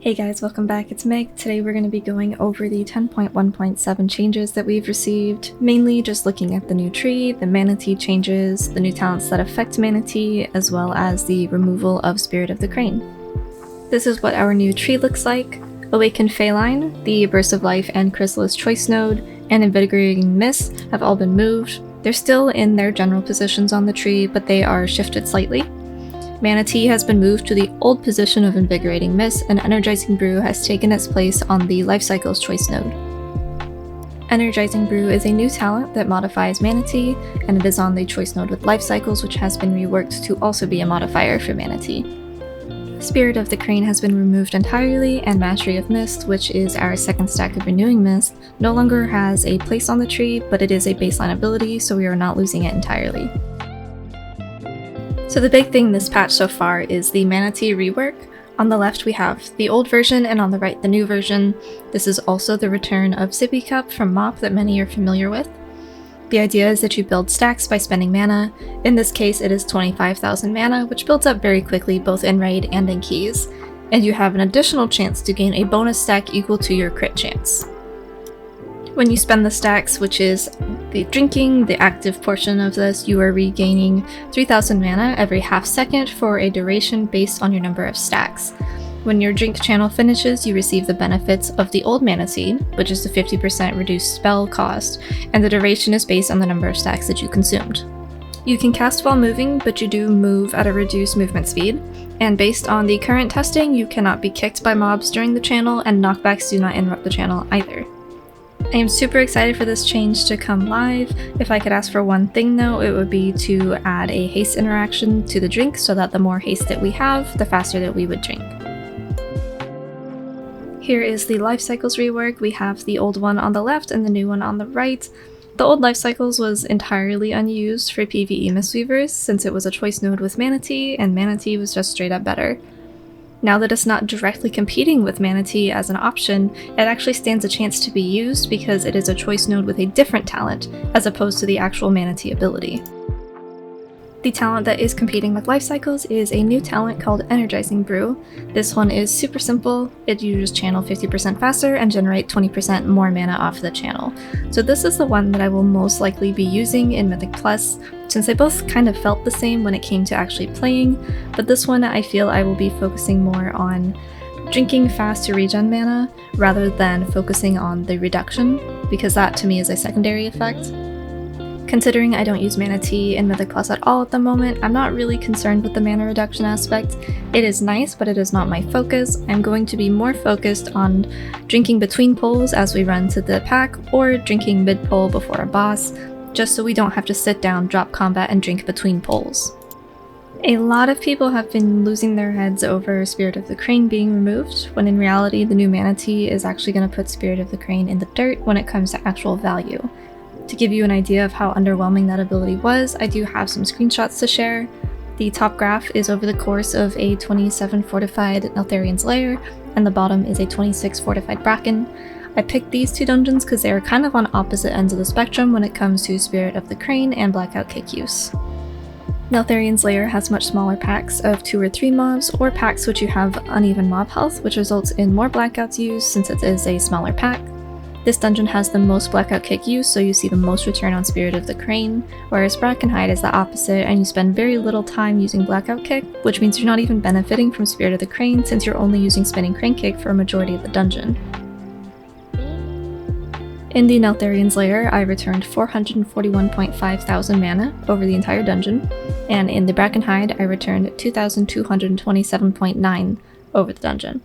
Hey guys, welcome back, it's Meg. Today we're going to be going over the 10.1.7 changes that we've received, mainly just looking at the new tree, the manatee changes, the new talents that affect manatee, as well as the removal of Spirit of the Crane. This is what our new tree looks like. Awakened Feline, the Burst of Life and Chrysalis Choice Node, and Invigorating Mist have all been moved. They're still in their general positions on the tree, but they are shifted slightly. Manatee has been moved to the old position of Invigorating Mist, and Energizing Brew has taken its place on the Lifecycles Choice node. Energizing Brew is a new talent that modifies Manatee, and it is on the Choice node with Lifecycles, which has been reworked to also be a modifier for Manatee. Spirit of the Crane has been removed entirely, and Mastery of Mist, which is our second stack of Renewing Mist, no longer has a place on the tree, but it is a baseline ability, so we are not losing it entirely. So the big thing this patch so far is the Manatee rework. On the left we have the old version, and on the right the new version. This is also the return of Sippy Cup from Mop that many are familiar with. The idea is that you build stacks by spending mana. In this case it is 25,000 mana, which builds up very quickly both in raid and in keys, and you have an additional chance to gain a bonus stack equal to your crit chance. When you spend the stacks, which is the drinking, the active portion of this, you are regaining 3,000 mana every half second for a duration based on your number of stacks. When your drink channel finishes, you receive the benefits of the old Manatee, which is the 50% reduced spell cost, and the duration is based on the number of stacks that you consumed. You can cast while moving, but you do move at a reduced movement speed, and based on the current testing, you cannot be kicked by mobs during the channel, and knockbacks do not interrupt the channel either. I am super excited for this change to come live. If I could ask for one thing though, it would be to add a haste interaction to the drink so that the more haste that we have, the faster that we would drink. Here is the Lifecycles rework. We have the old one on the left and the new one on the right. The old Lifecycles was entirely unused for PvE Mistweavers since it was a choice node with Manatee, and Manatee was just straight up better. Now that it's not directly competing with Manatee as an option, it actually stands a chance to be used because it is a choice node with a different talent, as opposed to the actual Manatee ability. The talent that is competing with Lifecycles is a new talent called Energizing Brew. This one is super simple. You just channel 50% faster and generate 20% more mana off the channel. So this is the one that I will most likely be using in Mythic Plus, since they both kind of felt the same when it came to actually playing, but this one I feel I will be focusing more on drinking fast to regen mana rather than focusing on the reduction, because that to me is a secondary effect. Considering I don't use Manatee in Mythic Plus at all at the moment, I'm not really concerned with the mana reduction aspect. It is nice, but it is not my focus. I'm going to be more focused on drinking between pulls as we run to the pack, or drinking mid-pull before a boss, just so we don't have to sit down, drop combat, and drink between pulls. A lot of people have been losing their heads over Spirit of the Crane being removed, when in reality the new Manatee is actually going to put Spirit of the Crane in the dirt when it comes to actual value. To give you an idea of how underwhelming that ability was, I do have some screenshots to share. The top graph is over the course of a 27 fortified Neltharian's Lair, and the bottom is a 26 fortified Bracken. I picked these two dungeons because they are kind of on opposite ends of the spectrum when it comes to Spirit of the Crane and Blackout Kick use. Neltharian's Lair has much smaller packs of 2 or 3 mobs, or packs which you have uneven mob health, which results in more Blackouts used since it is a smaller pack. This dungeon has the most Blackout Kick use, so you see the most return on Spirit of the Crane, whereas Brackenhide is the opposite and you spend very little time using Blackout Kick, which means you're not even benefiting from Spirit of the Crane since you're only using Spinning Crane Kick for a majority of the dungeon. In the Neltharian's Lair, I returned 441.5 thousand mana over the entire dungeon, and in the Brackenhide, I returned 2,227.9 over the dungeon.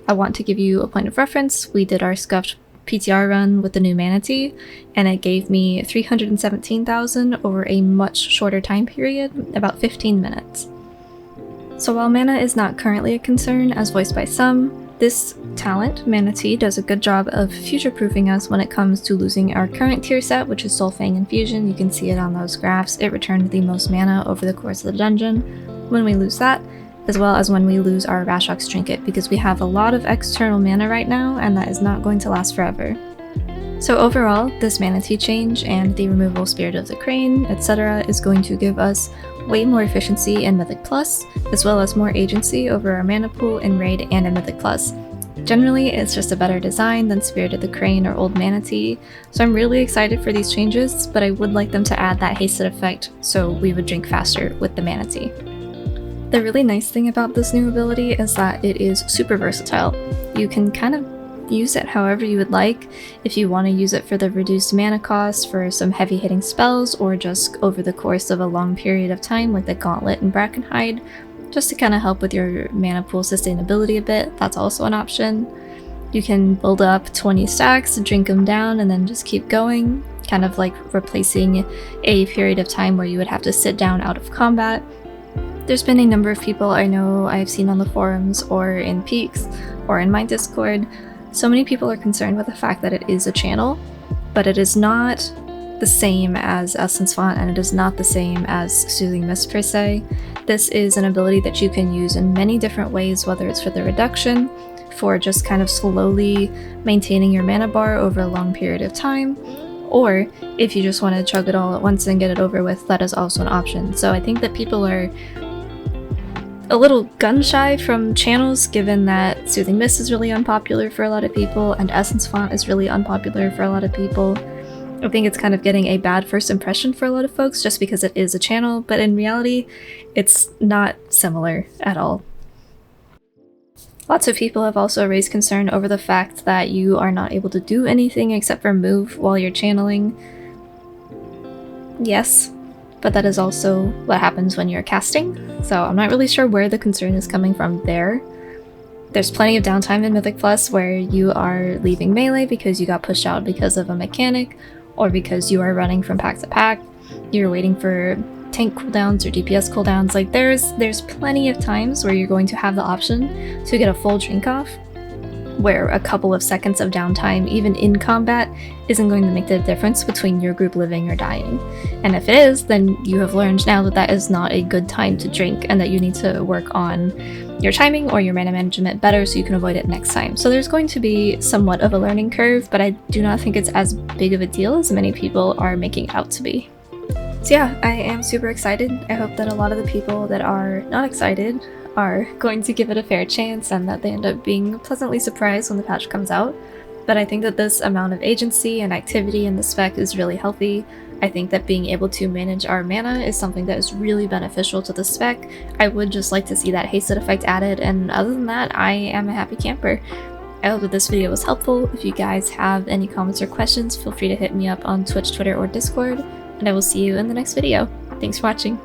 I want to give you a point of reference. We did our scuffed PTR run with the new Manatee, and it gave me 317,000 over a much shorter time period, about 15 minutes. So while mana is not currently a concern, as voiced by some, this talent, Manatee, does a good job of future-proofing us when it comes to losing our current tier set, which is Soulfang Infusion. You can see it on those graphs. It returned the most mana over the course of the dungeon. When we lose that, as well as when we lose our Rashok's Trinket, because we have a lot of external mana right now, and that is not going to last forever. So overall, this Manatee change and the removal of Spirit of the Crane, etc. is going to give us way more efficiency in Mythic Plus, as well as more agency over our mana pool in Raid and in Mythic Plus. Generally, it's just a better design than Spirited the Crane or Old Manatee, so I'm really excited for these changes, but I would like them to add that hasted effect so we would drink faster with the Manatee. The really nice thing about this new ability is that it is super versatile. You can kind of use it however you would like. If you want to use it for the reduced mana cost for some heavy hitting spells, or just over the course of a long period of time like the Gauntlet and Brackenhide, just to kind of help with your mana pool sustainability a bit, that's also an option. You can build up 20 stacks, drink them down, and then just keep going, kind of like replacing a period of time where you would have to sit down out of combat. There's been a number of people I know I've seen on the forums or in Peaks or in my Discord. So many people are concerned with the fact that it is a channel, but it is not the same as Essence Font, and it is not the same as Soothing Mist per se. This is an ability that you can use in many different ways, whether it's for the reduction, for just kind of slowly maintaining your mana bar over a long period of time, or if you just want to chug it all at once and get it over with, that is also an option. So I think that people are a little gun-shy from channels, given that Soothing Mist is really unpopular for a lot of people, and Essence Font is really unpopular for a lot of people. I think it's kind of getting a bad first impression for a lot of folks just because it is a channel, but in reality, it's not similar at all. Lots of people have also raised concern over the fact that you are not able to do anything except for move while you're channeling. Yes, but that is also what happens when you're casting, so I'm not really sure where the concern is coming from there. There's plenty of downtime in Mythic Plus where you are leaving melee because you got pushed out because of a mechanic, or because you are running from pack to pack, you're waiting for tank cooldowns or DPS cooldowns. Like there's plenty of times where you're going to have the option to get a full drink off, where a couple of seconds of downtime, even in combat, isn't going to make the difference between your group living or dying. And if it is, then you have learned now that that is not a good time to drink, and that you need to work on your timing or your mana management better so you can avoid it next time. So there's going to be somewhat of a learning curve, but I do not think it's as big of a deal as many people are making it out to be. So yeah, I am super excited. I hope that a lot of the people that are not excited are going to give it a fair chance, and that they end up being pleasantly surprised when the patch comes out. But I think that this amount of agency and activity in the spec is really healthy. I think that being able to manage our mana is something that is really beneficial to the spec. I would just like to see that hasted effect added, and other than that, I am a happy camper. I hope that this video was helpful. If you guys have any comments or questions, feel free to hit me up on Twitch, Twitter, or Discord, and I will see you in the next video. Thanks for watching.